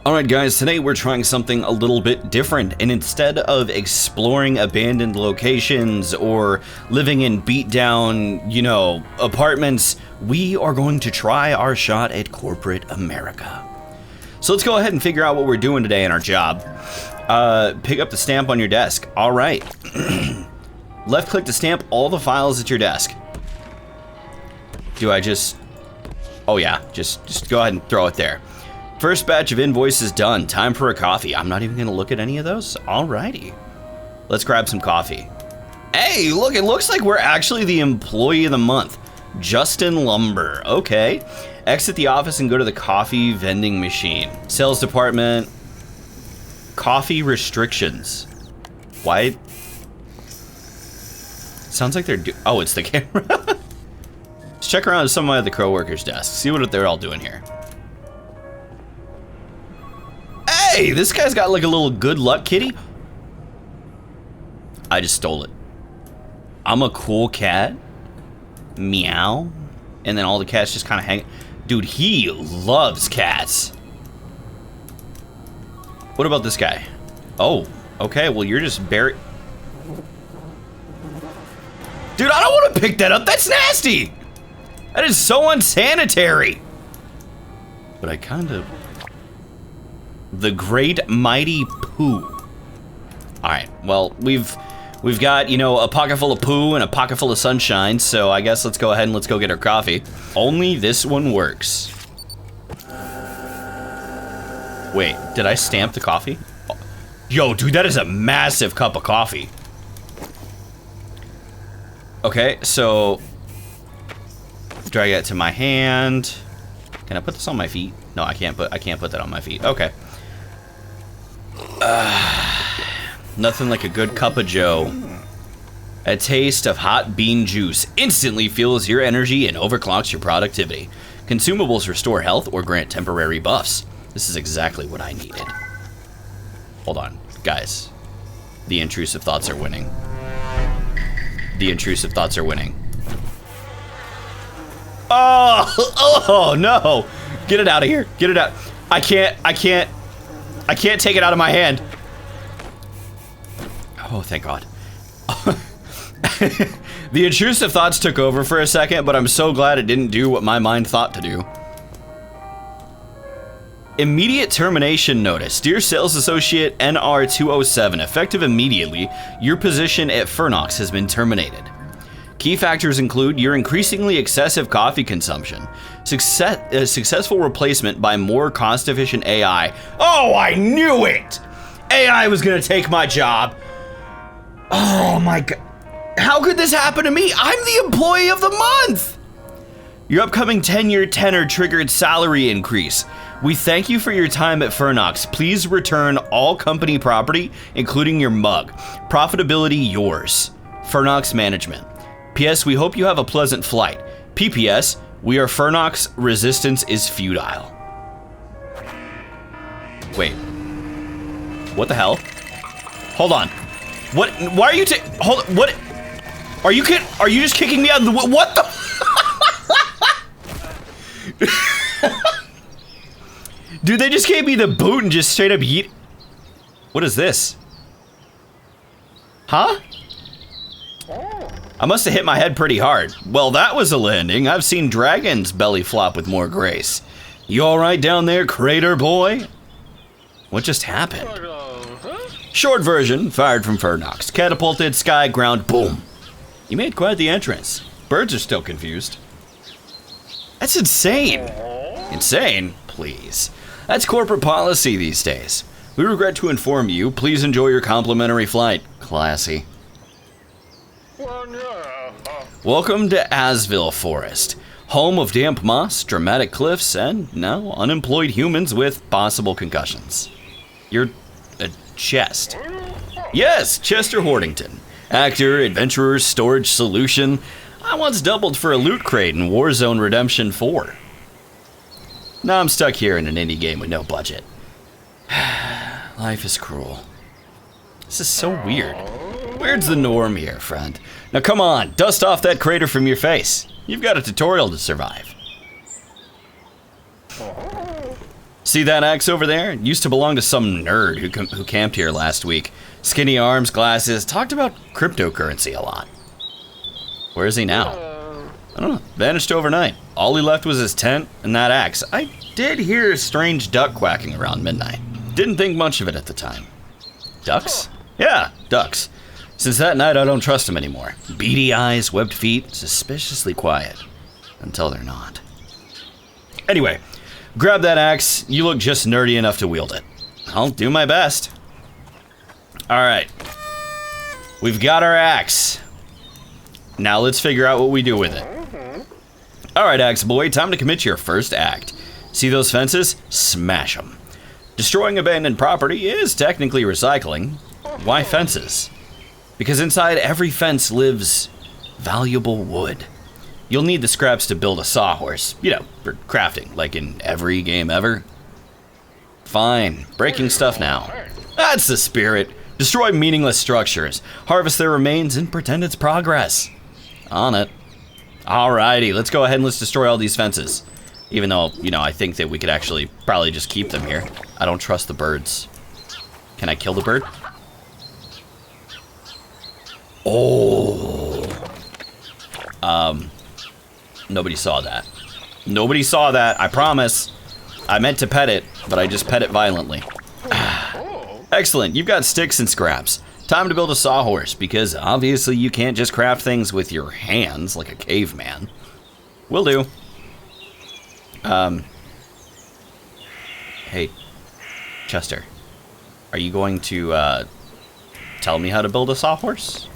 Alright guys, today we're trying something a little bit different, and instead of exploring abandoned locations or living in beat down, you know, apartments, we are going to try our shot at corporate America. So let's go ahead and figure out what we're doing today in our job. Pick up the stamp on your desk. Alright. Left click to stamp all the files at your desk. Do I just... Oh yeah, just go ahead and throw it there. First batch of invoices done. Time for a coffee. I'm not even gonna look at any of those. Alrighty. Let's grab some coffee. Hey, look, it looks like we're actually the employee of the month. Justin Lumber. Okay. Exit the office and go to the coffee vending machine. Sales department. Coffee restrictions. Why? Sounds like they're oh, it's the camera. Let's check around some of my other co-workers' desks. See what they're all doing here. Hey, this guy's got like a little good luck kitty. I just stole it. I'm a cool cat. Meow. And then all the cats just kind of hang. Dude, he loves cats. What about this guy? Oh, okay. Well, you're just buried. Dude, I don't want to pick that up. That's nasty. That is so unsanitary. But I kind of... The Great Mighty Poo. Alright, well, we've got, you know, a pocket full of poo and a pocket full of sunshine, so I guess let's go ahead and let's go get our coffee. Only this one works. Wait, did I stamp the coffee? Yo, dude, that is a massive cup of coffee. Okay, so... Drag it to my hand. Can I put this on my feet? No, I can't put that on my feet. Okay. Nothing like a good cup of joe. A taste of hot bean juice instantly fuels your energy and overclocks your productivity. Consumables restore health or grant temporary buffs. This is exactly what I needed. Hold on, guys. The intrusive thoughts are winning. The intrusive thoughts are winning. Oh no! Get it out of here. Get it out. I can't take it out of my hand. Oh, thank God. The intrusive thoughts took over for a second, but I'm so glad it didn't do what my mind thought to do. Immediate termination notice. Dear Sales Associate NR207, effective immediately, your position at Furnox has been terminated. Key factors include your increasingly excessive coffee consumption, successful replacement by more cost-efficient AI. Oh, I knew it! AI was gonna take my job. Oh my God. How could this happen to me? I'm the employee of the month! Your upcoming 10-year tenor triggered salary increase. We thank you for your time at Furnox. Please return all company property, including your mug. Profitability yours. Furnox Management. P.S. We hope you have a pleasant flight. P.P.S. We are Furnox. Resistance is futile. Wait. What the hell? Hold on. What? Why are you hold? What? Are you kidding? Are you just kicking me out of the? What the? Dude, they just gave me the boot and just straight up yeet. What is this? Huh? I must have hit my head pretty hard. Well, that was a landing. I've seen dragons belly flop with more grace. You all right down there, crater boy? What just happened? Short version, fired from Furnox. Catapulted, sky, ground, boom. You made quite the entrance. Birds are still confused. That's insane. Insane? Please. That's corporate policy these days. We regret to inform you, please enjoy your complimentary flight. Classy. Welcome to Asville Forest, home of damp moss, dramatic cliffs, and now unemployed humans with possible concussions. You're a chest. Yes, Chester Hoardington. Actor, adventurer, storage solution. I once doubled for a loot crate in Warzone Redemption 4. Now I'm stuck here in an indie game with no budget. Life is cruel. This is so weird. Weird's the norm here, friend. Now come on, dust off that crater from your face. You've got a tutorial to survive. See that axe over there? It used to belong to some nerd who camped here last week. Skinny arms, glasses, talked about cryptocurrency a lot. Where is he now? I don't know, vanished overnight. All he left was his tent and that axe. I did hear a strange duck quacking around midnight. Didn't think much of it at the time. Ducks? Yeah, ducks. Since that night, I don't trust them anymore. Beady eyes, webbed feet, suspiciously quiet. Until they're not. Anyway, grab that axe. You look just nerdy enough to wield it. I'll do my best. Alright. We've got our axe. Now let's figure out what we do with it. Alright, axe boy, time to commit your first act. See those fences? Smash them. Destroying abandoned property is technically recycling. Why fences? Because inside every fence lives valuable wood. You'll need the scraps to build a sawhorse, you know, for crafting, like in every game ever. Fine, breaking stuff now. That's the spirit. Destroy meaningless structures, harvest their remains, and pretend it's progress. On it. Alrighty, let's go ahead and let's destroy all these fences. Even though, you know, I think that we could actually probably just keep them here. I don't trust the birds. Can I kill the bird? Oh. Nobody saw that. Nobody saw that, I promise. I meant to pet it, but I just pet it violently. Excellent, you've got sticks and scraps. Time to build a sawhorse, because obviously you can't just craft things with your hands like a caveman. Will do. Hey, Chester, are you going to, tell me how to build a sawhorse?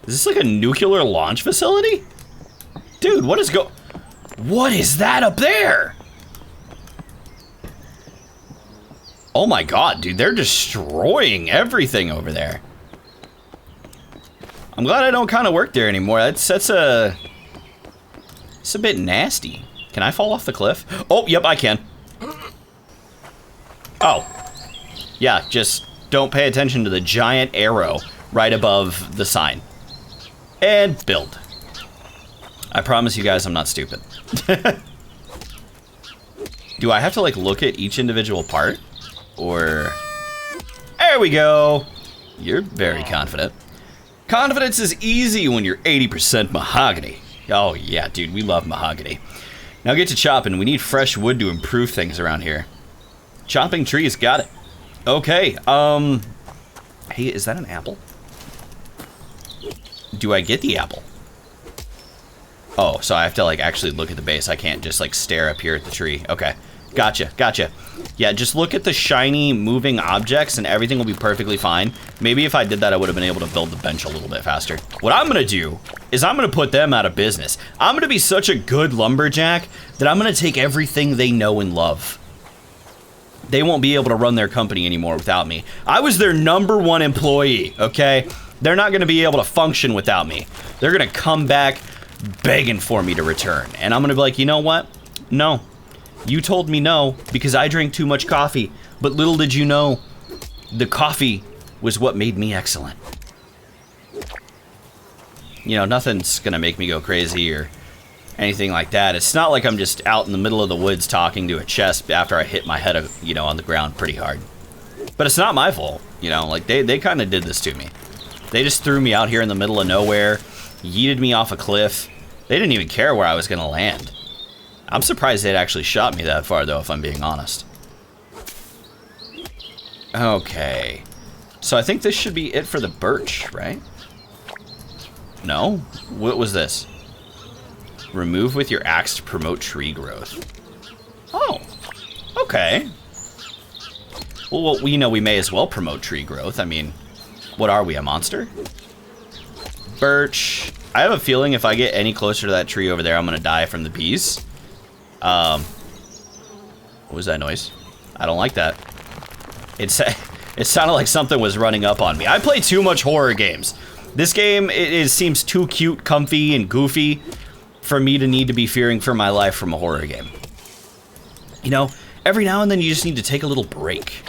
Is this like a nuclear launch facility? Dude, what is that up there? Oh my god, dude, they're destroying everything over there. I'm glad I don't kind of work there anymore. It's a bit nasty. Can I fall off the cliff? Oh, yep, I can. Oh. Yeah, just don't pay attention to the giant arrow right above the sign. And build. I promise you guys I'm not stupid. Do I have to, like, look at each individual part? Or... There we go! You're very confident. Confidence is easy when you're 80% mahogany. Oh, yeah, dude, we love mahogany. Now get to chopping. We need fresh wood to improve things around here. Chopping trees, got it. Okay, hey, is that an apple? Do I get the apple? Oh, so I have to, like, actually look at the base. I can't just, like, stare up here at the tree. Okay, gotcha, gotcha. Yeah, just look at the shiny moving objects and everything will be perfectly fine. Maybe if I did that, I would have been able to build the bench a little bit faster. What I'm gonna do is I'm gonna put them out of business. I'm gonna be such a good lumberjack that I'm gonna take everything they know and love. They won't be able to run their company anymore without me. I was their #1 employee, okay? They're not gonna be able to function without me. They're gonna come back begging for me to return. And I'm gonna be like, you know what? No. You told me no because I drank too much coffee. But little did you know, the coffee was what made me excellent. You know, nothing's gonna make me go crazy or anything like that. It's not like I'm just out in the middle of the woods talking to a chest after I hit my head, you know, on the ground pretty hard. But it's not my fault, you know, like they kind of did this to me. They just threw me out here in the middle of nowhere, yeeted me off a cliff. They didn't even care where I was gonna land. I'm surprised they'd actually shot me that far though, if I'm being honest. Okay. So I think this should be it for the birch, right? No? What was this? Remove with your axe to promote tree growth. Oh, okay. Well, you know, we may as well promote tree growth. I mean, what are we, a monster? Birch. I have a feeling if I get any closer to that tree over there, I'm gonna die from the bees. What was that noise? I don't like that. It sounded like something was running up on me. I play too much horror games. This game, it seems too cute, comfy, and goofy for me to need to be fearing for my life from a horror game. You know, every now and then you just need to take a little break.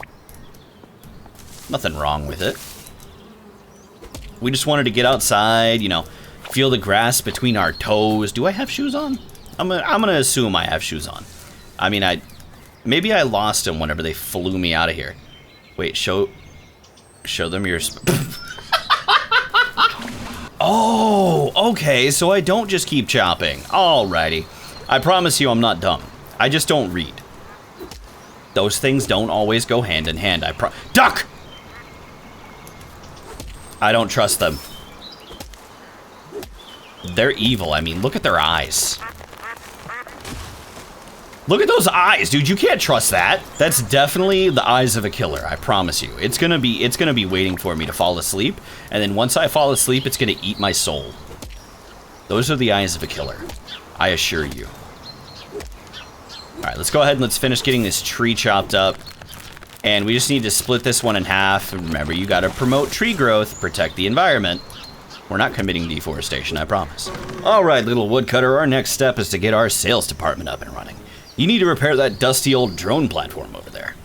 Nothing wrong with it. We just wanted to get outside, you know, feel the grass between our toes. Do I have shoes on? I'm gonna assume I have shoes on. I mean, Maybe I lost him whenever they flew me out of here. Wait, show them your... Oh, okay, so I don't just keep chopping. Alrighty. I promise you I'm not dumb. I just don't read. Those things don't always go hand in hand. Duck! I don't trust them. They're evil. I mean, look at their eyes. Look at those eyes, dude. You can't trust that. That's definitely the eyes of a killer. I promise you. It's gonna be waiting for me to fall asleep, and then once I fall asleep, it's gonna eat my soul. Those are the eyes of a killer. I assure you. All right, let's go ahead and let's finish getting this tree chopped up. And we just need to split this one in half. And remember, you gotta promote tree growth, protect the environment. We're not committing deforestation, I promise. All right, little woodcutter, our next step is to get our sales department up and running. You need to repair that dusty old drone platform over there.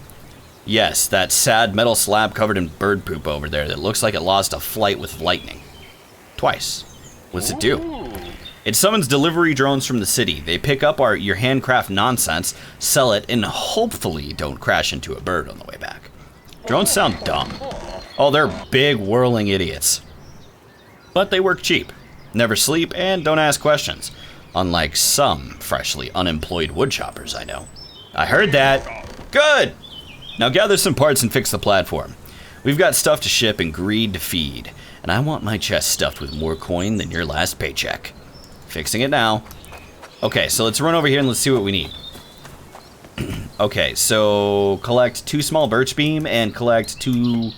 Yes, that sad metal slab covered in bird poop over there that looks like it lost a flight with lightning. Twice. What's it do? It summons delivery drones from the city. They pick up your handcraft nonsense, sell it, and hopefully don't crash into a bird on the way back. Drones sound dumb. Oh, they're big whirling idiots. But they work cheap, never sleep, and don't ask questions. Unlike some freshly unemployed woodchoppers I know. I heard that. Good! Now gather some parts and fix the platform. We've got stuff to ship and greed to feed, and I want my chest stuffed with more coin than your last paycheck. Fixing it now. Okay, so let's run over here and let's see what we need. Okay, so collect 2 small birch beam and craft 2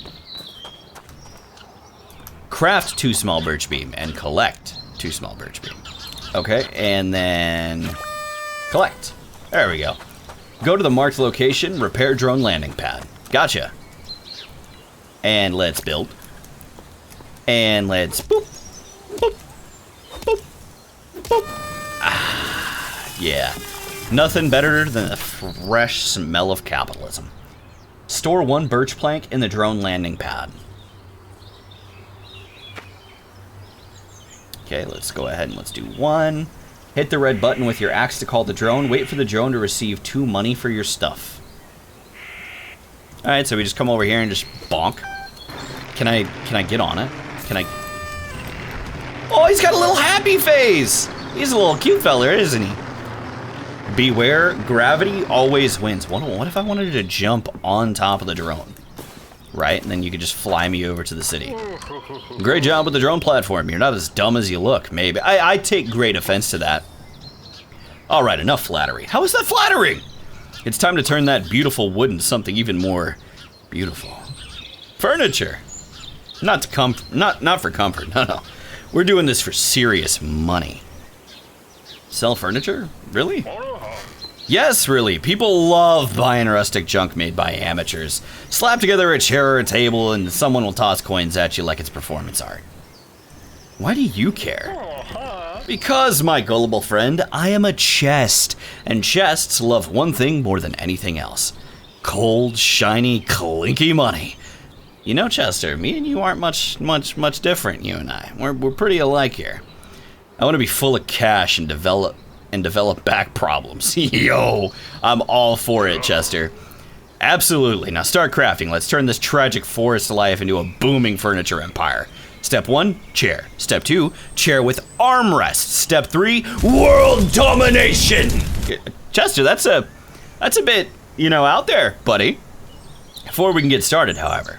small birch beam and collect 2 small birch beam. Okay, and then collect. There we go. Go to the marked location, repair drone landing pad. Gotcha. And let's build. And let's boop, boop, boop, boop. Ah, yeah. Nothing better than the fresh smell of capitalism. Store 1 birch plank in the drone landing pad. Okay, let's go ahead and let's do 1. Hit the red button with your axe to call the drone. Wait for the drone to receive 2 money for your stuff. Alright, so we just come over here and just bonk. Can I get on it? Can I? Oh, he's got a little happy face! He's a little cute feller, isn't he? Beware, gravity always wins. What if I wanted to jump on top of the drone? Right, and then you could just fly me over to the city. Great job with the drone platform. You're not as dumb as you look, maybe. I take great offense to that. All right, enough flattery. How is that flattering? It's time to turn that beautiful wood into something even more beautiful. Furniture. Not for comfort. No. We're doing this for serious money. Sell furniture? Really? Yes, really. People love buying rustic junk made by amateurs. Slap together a chair or a table and someone will toss coins at you like it's performance art. Why do you care? Because, my gullible friend, I am a chest, and chests love one thing more than anything else. Cold, shiny, clinky money. You know, Chester, me and you aren't much different, you and I. We're pretty alike here. I want to be full of cash and develop back problems. Yo, I'm all for it, Chester. Absolutely. Now start crafting. Let's turn this tragic forest life into a booming furniture empire. Step 1, chair. Step 2, chair with armrests. Step 3, world domination. Chester, that's a bit, out there, buddy. Before we can get started, however,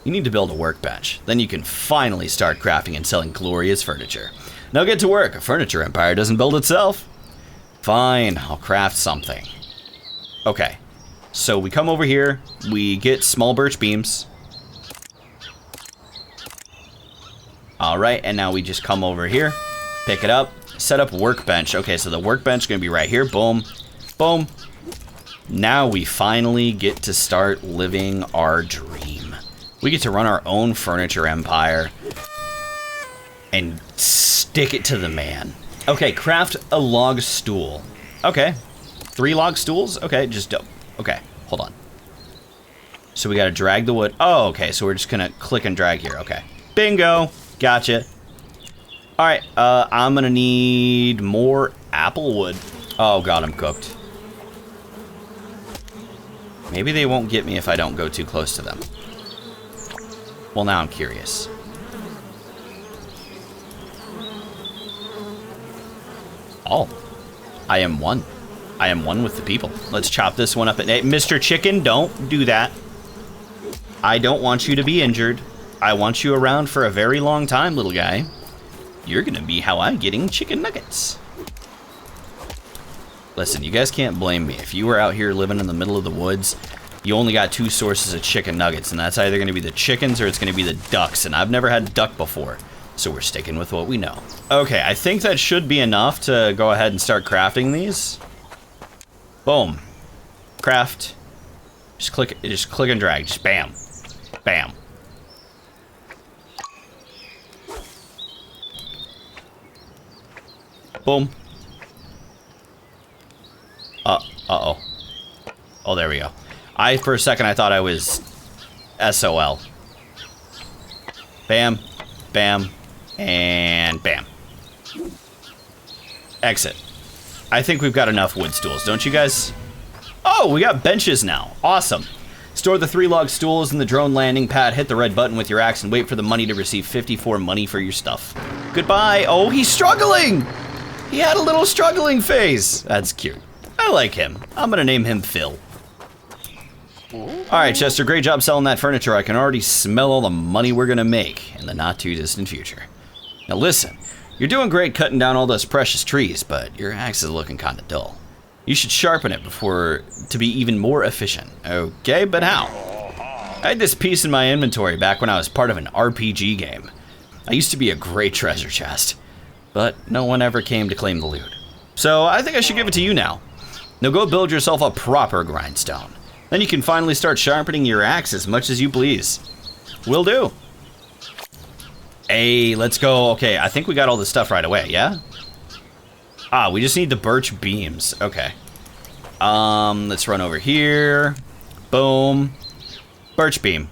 you need to build a workbench. Then you can finally start crafting and selling glorious furniture. Now get to work. A furniture empire doesn't build itself. Fine, I'll craft something. Okay, so we come over here, we get small birch beams. All right, and now we just come over here, pick it up, set up workbench. Okay, so the workbench is gonna be right here, boom, boom. Now we finally get to start living our dream. We get to run our own furniture empire and stick it to the man. Okay, craft a log stool. Okay, 3 log stools? Okay, okay, hold on. So we gotta drag the wood. Oh, okay, so we're just gonna click and drag here, okay. Bingo, gotcha. All right, I'm gonna need more apple wood. Oh God, I'm cooked. Maybe they won't get me if I don't go too close to them. Well, now I'm curious. Oh, I am one. I am one with the people. Let's chop this one up. Hey, Mr. Chicken, don't do that. I don't want you to be injured. I want you around for a very long time, little guy. You're gonna be how I'm getting chicken nuggets. Listen, you guys can't blame me. If you were out here living in the middle of the woods, you only got 2 sources of chicken nuggets, and that's either gonna be the chickens or it's gonna be the ducks, and I've never had duck before, so we're sticking with what we know. Okay, I think that should be enough to go ahead and start crafting these. Boom. Craft. Just click and drag. Just bam. Bam. Boom. Uh-oh. Oh, there we go. For a second, I thought I was SOL. Bam. Bam. And bam. Exit. I think we've got enough wood stools, don't you guys? Oh, we got benches now. Awesome. Store the 3 log stools in the drone landing pad, hit the red button with your axe, and wait for the money to receive 54 money for your stuff. Goodbye. Oh, he's struggling! He had a little struggling phase. That's cute. I like him. I'm gonna name him Phil. Alright, Chester, great job selling that furniture. I can already smell all the money we're gonna make in the not too distant future. Now listen, you're doing great cutting down all those precious trees, but your axe is looking kinda dull. You should sharpen it to be even more efficient. Okay, but how? I had this piece in my inventory back when I was part of an RPG game. I used to be a great treasure chest, but no one ever came to claim the loot. So I think I should give it to you now. Now go build yourself a proper grindstone. Then you can finally start sharpening your axe as much as you please. Will do. Hey, let's go. Okay, I think we got all this stuff right away, yeah? Ah, we just need the birch beams. Okay. Let's run over here. Boom. Birch beam.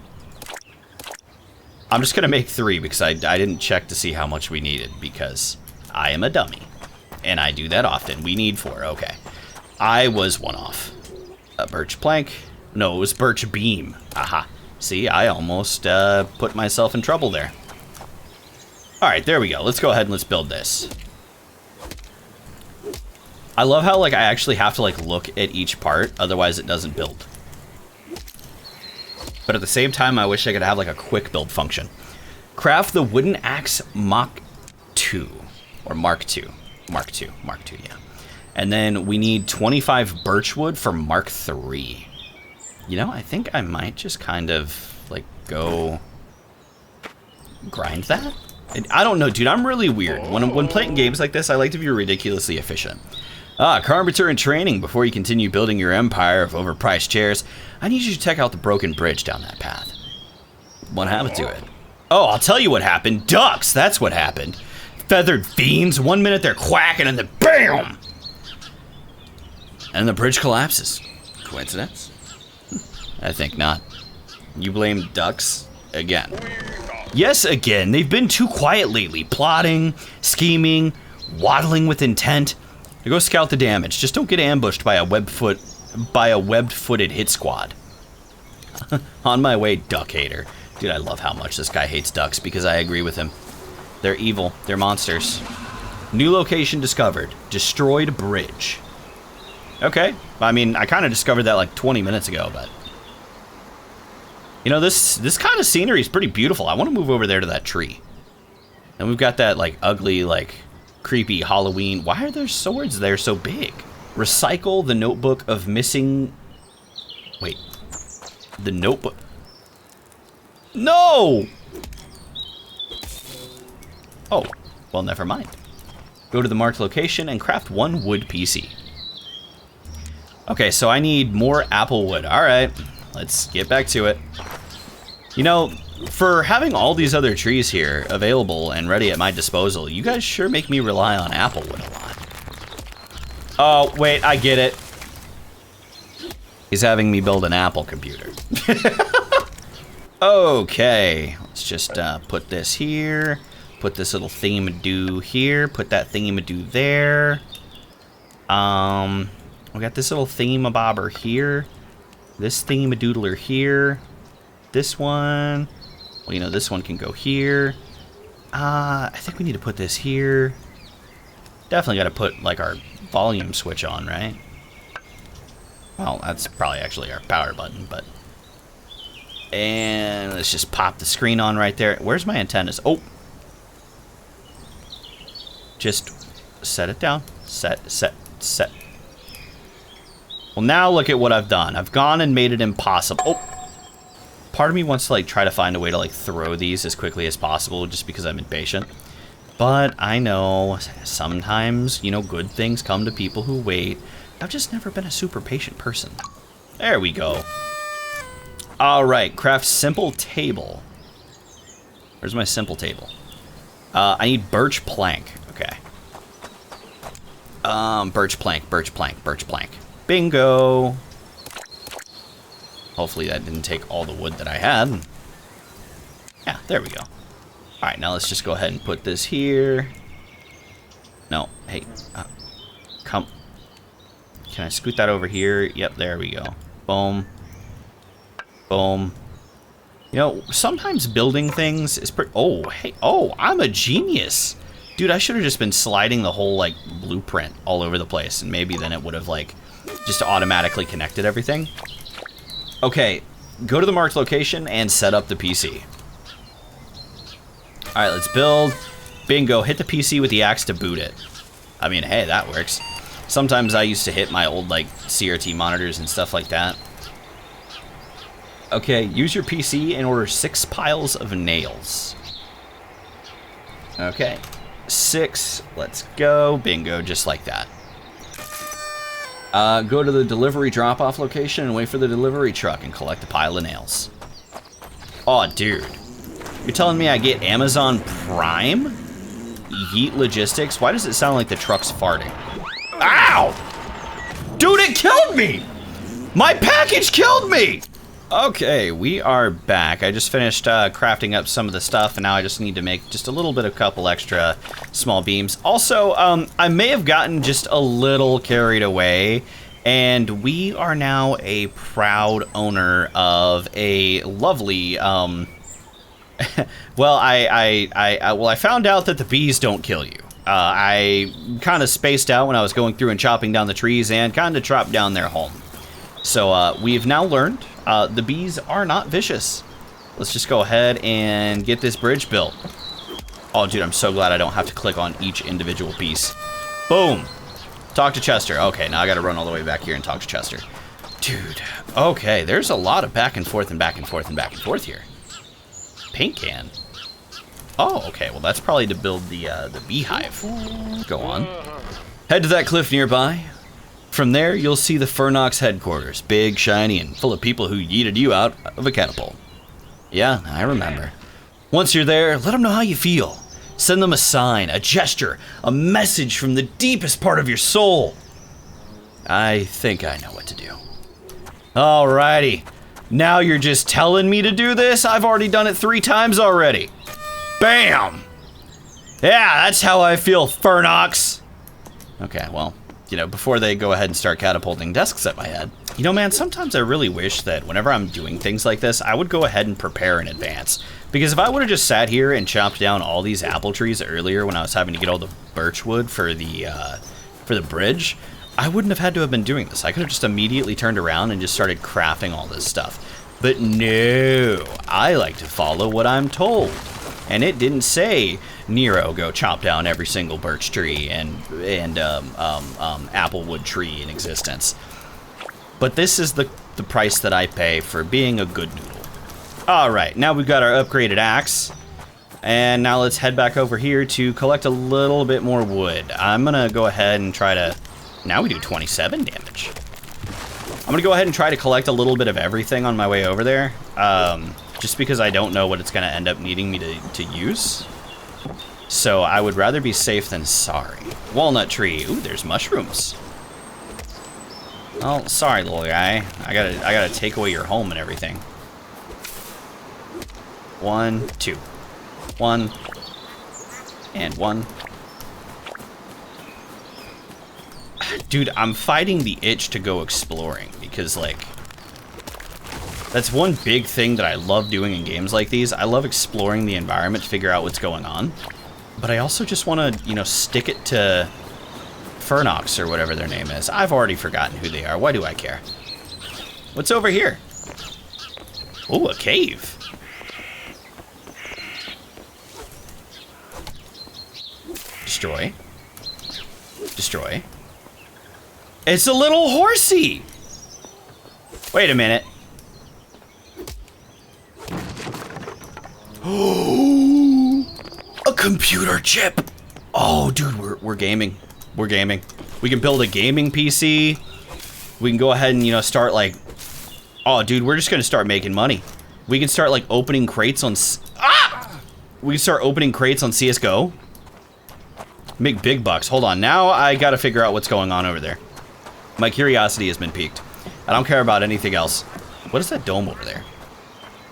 I'm just gonna make 3 because I didn't check to see how much we needed because I am a dummy. And I do that often. We need 4, okay. I was one off. A birch plank. No, it was birch beam. Aha. See, I almost put myself in trouble there. Alright, there we go. Let's go ahead and let's build this. I love how, like, I actually have to, like, look at each part, otherwise it doesn't build. But at the same time, I wish I could have, like, a quick build function. Craft the wooden axe Mach 2. Or Mark 2. Mark 2, yeah. And then we need 25 birch wood for Mark 3. You know, I think I might just kind of, like, go grind that? I don't know, dude, I'm really weird. When playing games like this, I like to be ridiculously efficient. Carpenter in training. Before you continue building your empire of overpriced chairs, I need you to check out the broken bridge down that path. What happened to it? Oh, I'll tell you what happened. Ducks, that's what happened. Feathered fiends, 1 minute they're quacking and then BAM! And the bridge collapses. Coincidence? I think not. You blame ducks again. Yes, again. They've been too quiet lately. Plotting, scheming, waddling with intent. Now go scout the damage. Just don't get ambushed by a webbed-footed hit squad. On my way, duck hater. Dude, I love how much this guy hates ducks because I agree with him. They're evil. They're monsters. New location discovered. Destroyed bridge. Okay. I mean, I kind of discovered that like 20 minutes ago, but... You know, this kind of scenery is pretty beautiful. I want to move over there to that tree. And we've got that, like, ugly, like, creepy Halloween... Why are there swords there so big? Recycle the notebook of missing... Wait. The notebook... No! Oh, well, never mind. Go to the marked location and craft 1 wood PC. Okay, so I need more apple wood. All right, let's get back to it. You know, for having all these other trees here available and ready at my disposal, you guys sure make me rely on apple wood a lot. Oh, wait, I get it. He's having me build an Apple computer. Okay, let's just put this here. Put this little thingamadoo here. Put that thingamadoo there. We got this little thingamabobber here. This thingamadoodler here. This one. Well, you know, this one can go here. I think we need to put this here. Definitely got to put, like, our volume switch on, right? Well, that's probably actually our power button, but... And let's just pop the screen on right there. Where's my antennas? Oh! Just set it down. Set. Well, now look at what I've done. I've gone and made it impossible. Oh! Part of me wants to, like, try to find a way to, like, throw these as quickly as possible just because I'm impatient. But I know sometimes, you know, good things come to people who wait. I've just never been a super patient person. There we go. Alright, craft simple table. Where's my simple table? I need birch plank. Okay. Birch plank. Bingo! Hopefully that didn't take all the wood that I had. Yeah, there we go. Alright, now let's just go ahead and put this here. No, hey, come. Can I scoot that over here? Yep, there we go. Boom. Boom. You know, sometimes building things is pretty... Oh, hey, oh, I'm a genius. Dude, I should have just been sliding the whole, like, blueprint all over the place, and maybe then it would have, like, just automatically connected everything. Okay, go to the marked location and set up the PC. Alright, let's build. Bingo, hit the PC with the axe to boot it. I mean, hey, that works. Sometimes I used to hit my old, like, CRT monitors and stuff like that. Okay, use your PC and order 6 piles of nails. Okay, 6. Let's go. Bingo, just like that. Go to the delivery drop-off location and wait for the delivery truck and collect a pile of nails. Oh, dude. You're telling me I get Amazon Prime? Yeet Logistics? Why does it sound like the truck's farting? Ow! Dude, it killed me! My package killed me! Okay, we are back. I just finished crafting up some of the stuff, and now I just need to make just a little bit of couple extra small beams. Also, I may have gotten just a little carried away, and we are now a proud owner of a lovely, well, I found out that the bees don't kill you. I kind of spaced out when I was going through and chopping down the trees and kind of chopped down their home. So we've now learned the bees are not vicious. Let's just go ahead and get this bridge built. Oh, dude, I'm so glad I don't have to click on each individual piece. Boom. Talk to Chester. Okay, now I got to run all the way back here and talk to Chester. Dude, okay, there's a lot of back and forth and back and forth and back and forth here. Paint can. Oh, okay, well, that's probably to build the beehive. Go on. Head to that cliff nearby. From there, you'll see the Furnox headquarters, big, shiny, and full of people who yeeted you out of a catapult. Yeah, I remember. Once you're there, let them know how you feel. Send them a sign, a gesture, a message from the deepest part of your soul. I think I know what to do. Alrighty. Now you're just telling me to do this? I've already done it 3 times already. Bam! Yeah, that's how I feel, Furnox. Okay, well, you know, before they go ahead and start catapulting desks at my head. You know, man, sometimes I really wish that whenever I'm doing things like this, I would go ahead and prepare in advance. Because if I would have just sat here and chopped down all these apple trees earlier when I was having to get all the birch wood for the bridge, I wouldn't have had to have been doing this. I could have just immediately turned around and just started crafting all this stuff. But no, I like to follow what I'm told. And it didn't say, Nero, go chop down every single birch tree and applewood tree in existence. But this is the price that I pay for being a good noodle. Alright, now we've got our upgraded axe. And now let's head back over here to collect a little bit more wood. I'm gonna go ahead and try to... Now we do 27 damage. I'm gonna go ahead and try to collect a little bit of everything on my way over there. Just because I don't know what it's gonna end up needing me to use. So I would rather be safe than sorry. Walnut tree. Ooh, there's mushrooms. Oh, sorry, little guy. I gotta take away your home and everything. 1, 2. 1. And 1. Dude, I'm fighting the itch to go exploring because, like, That's one big thing that I love doing in games like these. I love exploring the environment to figure out what's going on. But I also just want to, you know, stick it to Furnox or whatever their name is. I've already forgotten who they are. Why do I care? What's over here? Oh, a cave. Destroy. Destroy. It's a little horsey. Wait a minute. Oh, a computer chip. Oh, dude, we're gaming. We're gaming. We can build a gaming PC. We can go ahead and, you know, start like, oh, dude, we're just gonna start making money. We can start like opening crates on, we can start opening crates on CSGO. Make big bucks. Hold on, now I gotta figure out what's going on over there. My curiosity has been piqued. I don't care about anything else. What is that dome over there?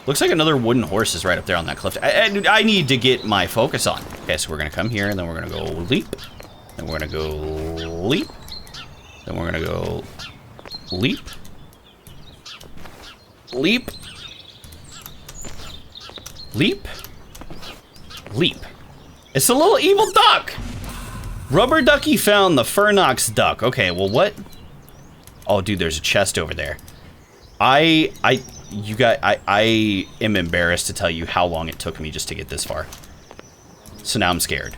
Looks like another wooden horse is right up there on that cliff. I need to get my focus on. Okay, so we're gonna come here and then we're gonna go leap. Then we're gonna go leap. Then we're gonna go leap. Leap. Leap. Leap. It's a little evil duck. Rubber Ducky found the Furnox duck. Okay, well what? Oh, dude, there's a chest over there. I am embarrassed to tell you how long it took me just to get this far. So now I'm scared.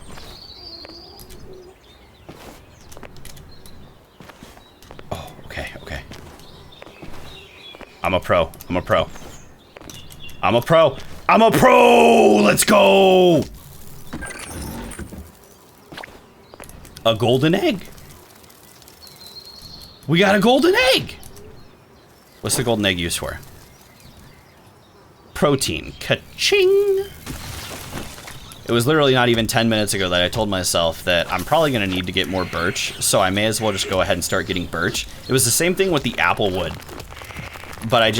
Oh, okay, okay. I'm a pro. I'm a pro. I'm a pro. I'm a pro! Let's go! A golden egg. We got a golden egg! What's the golden egg used for? Protein. Ka-ching! It was literally not even 10 minutes ago that I told myself that I'm probably gonna need to get more birch, so I may as well just go ahead and start getting birch. It was the same thing with the apple wood. But I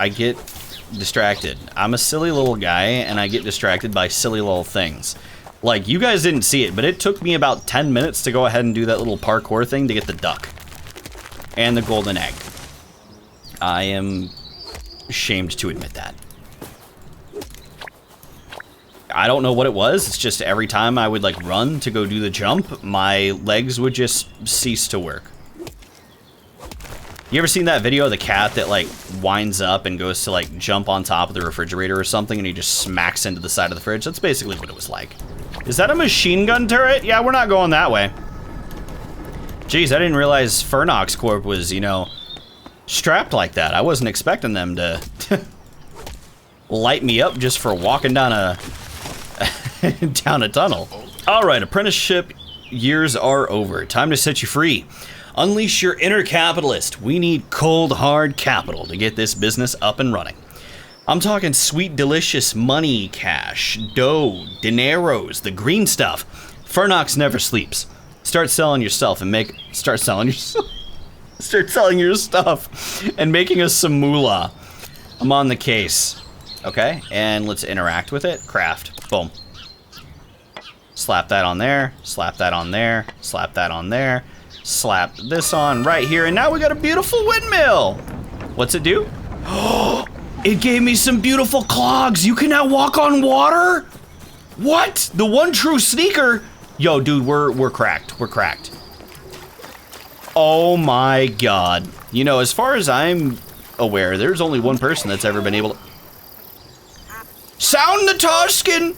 get distracted. I'm a silly little guy, and I get distracted by silly little things. Like, you guys didn't see it, but it took me about 10 minutes to go ahead and do that little parkour thing to get the duck. And the golden egg. I am ashamed to admit that. I don't know what it was. It's just every time I would like run to go do the jump, my legs would just cease to work. You ever seen that video of the cat that like winds up and goes to like jump on top of the refrigerator or something and he just smacks into the side of the fridge? That's basically what it was like. Is that a machine gun turret? Yeah, we're not going that way. Jeez, I didn't realize Furnox Corp was, you know, strapped like that. I wasn't expecting them to light me up just for walking down a down a tunnel. All right, apprenticeship years are over. Time to set you free. Unleash your inner capitalist. We need cold, hard capital to get this business up and running. I'm talking sweet, delicious money, cash, dough, dineros, the green stuff. Furnox never sleeps. Start selling yourself and start selling your stuff and making us some moolah. I'm on the case. Okay, and let's interact with it. Craft. Boom. Slap that on there. Slap that on there. Slap that on there. Slap this on right here, and now we got a beautiful windmill. What's it do? Oh, it gave me some beautiful clogs. You can now walk on water? What? The one true sneaker? Yo, dude, we're cracked. We're cracked. Oh my god. You know, as far as I'm aware, there's only one person that's ever been able to... Sound the Toxin!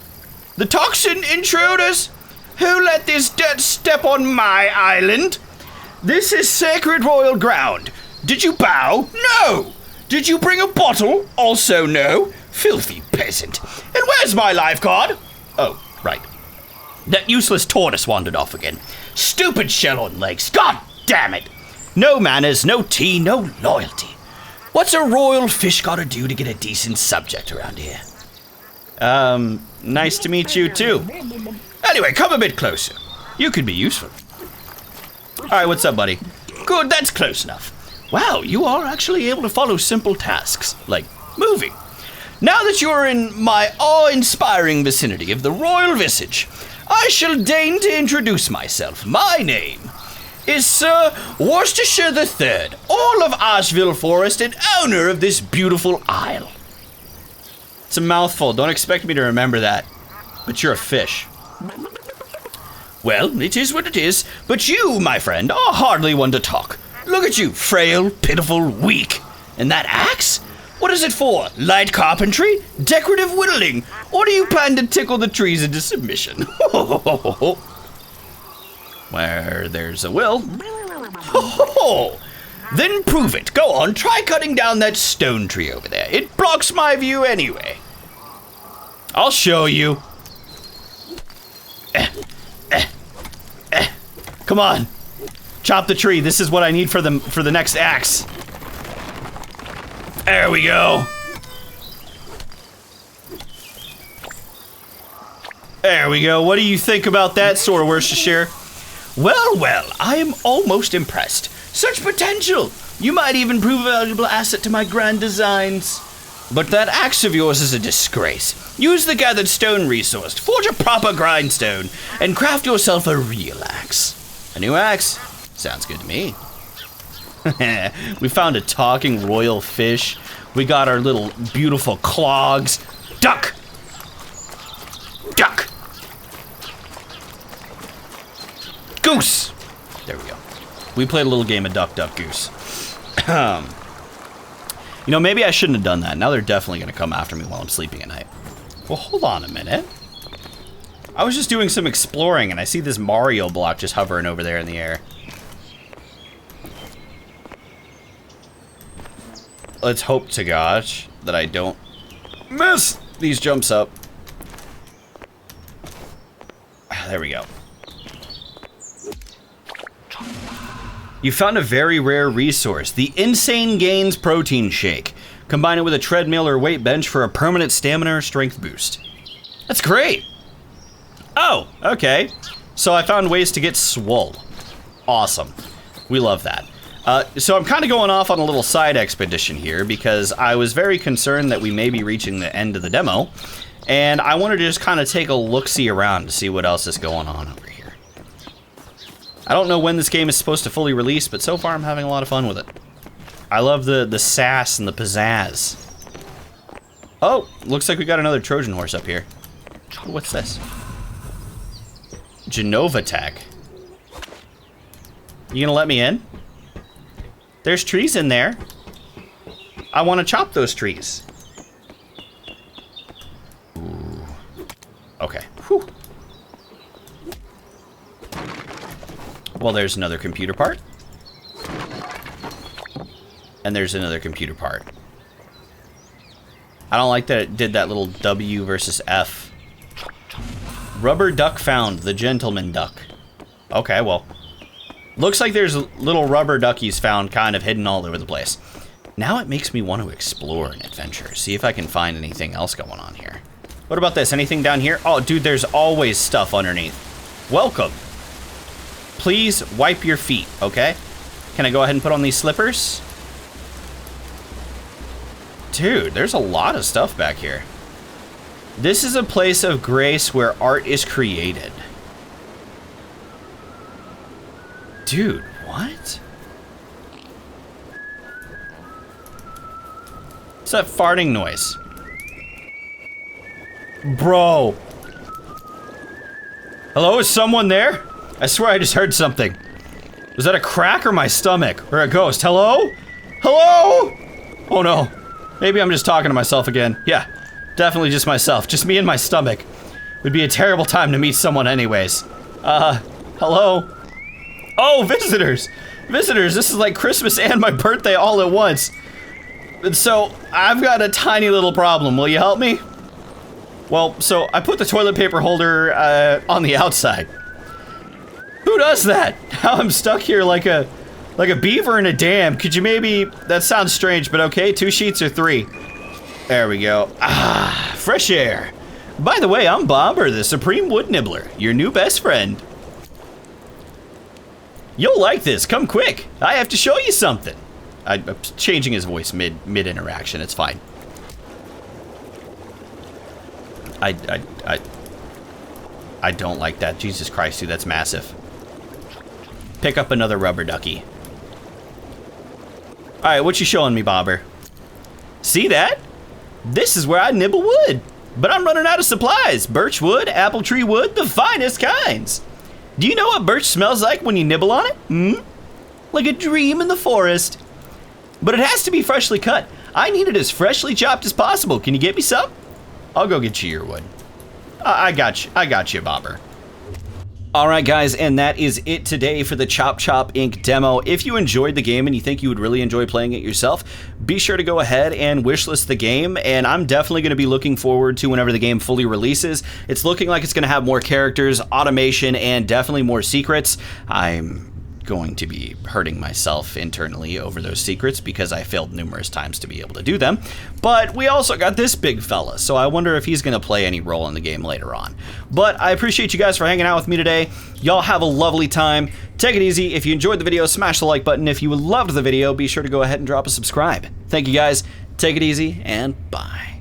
The Toxin intruders! Who let this dirt step on my island? This is sacred royal ground. Did you bow? No! Did you bring a bottle? Also no. Filthy peasant. And where's my lifeguard? Oh, right. That useless tortoise wandered off again. Stupid shell on legs. God damn it. No manners, no tea, no loyalty. What's a royal fish gotta do to get a decent subject around here? Nice to meet you too. Anyway, come a bit closer. You could be useful. Alright, what's up, buddy? Good, that's close enough. Wow, you are actually able to follow simple tasks, like moving. Now that you're in my awe-inspiring vicinity of the royal visage, I shall deign to introduce myself. My name is Sir Worcestershire III, Earl of Asheville Forest and owner of this beautiful isle. It's a mouthful. Don't expect me to remember that. But you're a fish. Well, it is what it is, but you, my friend, are hardly one to talk. Look at you, frail, pitiful, weak. And that axe? What is it for? Light carpentry? Decorative whittling? Or do you plan to tickle the trees into submission? Where there's a will. Then prove it. Go on, try cutting down that stone tree over there. It blocks my view anyway. I'll show you. Come on. Chop the tree. This is what I need for the next axe. There we go. There we go. What do you think about that, Sir Worcestershire? Well, I am almost impressed. Such potential. You might even prove a valuable asset to my grand designs. But that axe of yours is a disgrace. Use the gathered stone resource to forge a proper grindstone and craft yourself a real axe. A new axe? Sounds good to me. We found a talking royal fish. We got our little beautiful clogs. Duck! Duck! Goose! There we go. We played a little game of duck, duck, goose. You know, maybe I shouldn't have done that. Now they're definitely going to come after me while I'm sleeping at night. Well, hold on a minute. I was just doing some exploring and I see this Mario block just hovering over there in the air. Let's hope to gosh that I don't miss these jumps up. There we go. You found a very rare resource, the Insane Gains Protein Shake. Combine it with a treadmill or weight bench for a permanent stamina or strength boost. That's great. Oh, okay. So I found ways to get swole. Awesome. We love that. So I'm kind of going off on a little side expedition here because I was very concerned that we may be reaching the end of the demo. And I wanted to just kind of take a look-see around to see what else is going on over here. I don't know when this game is supposed to fully release, but so far I'm having a lot of fun with it. I love the sass and the pizzazz. Oh, looks like we got another Trojan horse up here. What's this? Genova Tech. You gonna let me in? There's trees in there. I want to chop those trees. Ooh. Okay. Whew. Well, there's another computer part. And there's another computer part. I don't like that it did that little W versus F. Rubber duck found, the gentleman duck. Okay, well. Looks like there's little rubber duckies found kind of hidden all over the place. Now it makes me want to explore an adventure. See if I can find anything else going on here. What about this? Anything down here? Oh, dude, there's always stuff underneath. Welcome. Please wipe your feet, okay? Can I go ahead and put on these slippers? Dude, there's a lot of stuff back here. This is a place of grace where art is created. Dude, what? What's that farting noise? Bro. Hello, is someone there? I swear I just heard something. Was that a crack or my stomach? Or a ghost? Hello? Hello? Oh no. Maybe I'm just talking to myself again. Yeah, definitely just myself. Just me and my stomach. Would be a terrible time to meet someone anyways. Hello? Oh, visitors! Visitors, this is like Christmas and my birthday all at once. And so, I've got a tiny little problem. Will you help me? Well, so I put the toilet paper holder on the outside. Who does that? Now I'm stuck here like a beaver in a dam. Could you maybe, that sounds strange, but okay, 2 sheets or 3? There we go. Ah, fresh air. By the way, I'm Bobber, the Supreme Wood Nibbler, your new best friend. You'll like this, come quick. I have to show you something. I'm changing his voice mid-interaction, it's fine. I don't like that. Jesus Christ, dude, that's massive. pick up another rubber ducky. Alright, what you showing me, Bobber? See that? This is where I nibble wood. But I'm running out of supplies. Birch wood, apple tree wood, the finest kinds. Do you know what birch smells like when you nibble on it? Like a dream in the forest. But it has to be freshly cut. I need it as freshly chopped as possible. Can you get me some? I'll go get you your wood. I got you, Bobber. All right, guys, and that is it today for the Chop Chop Inc. demo. If you enjoyed the game and you think you would really enjoy playing it yourself, be sure to go ahead and wishlist the game, and I'm definitely going to be looking forward to whenever the game fully releases. It's looking like it's going to have more characters, automation, and definitely more secrets. I'm going to be hurting myself internally over those secrets because I failed numerous times to be able to do them. But we also got this big fella, so I wonder if he's going to play any role in the game later on. But I appreciate you guys for hanging out with me today. Y'all have a lovely time. Take it easy. If you enjoyed the video, smash the like button. If you loved the video, be sure to go ahead and drop a subscribe. Thank you guys. Take it easy, and bye.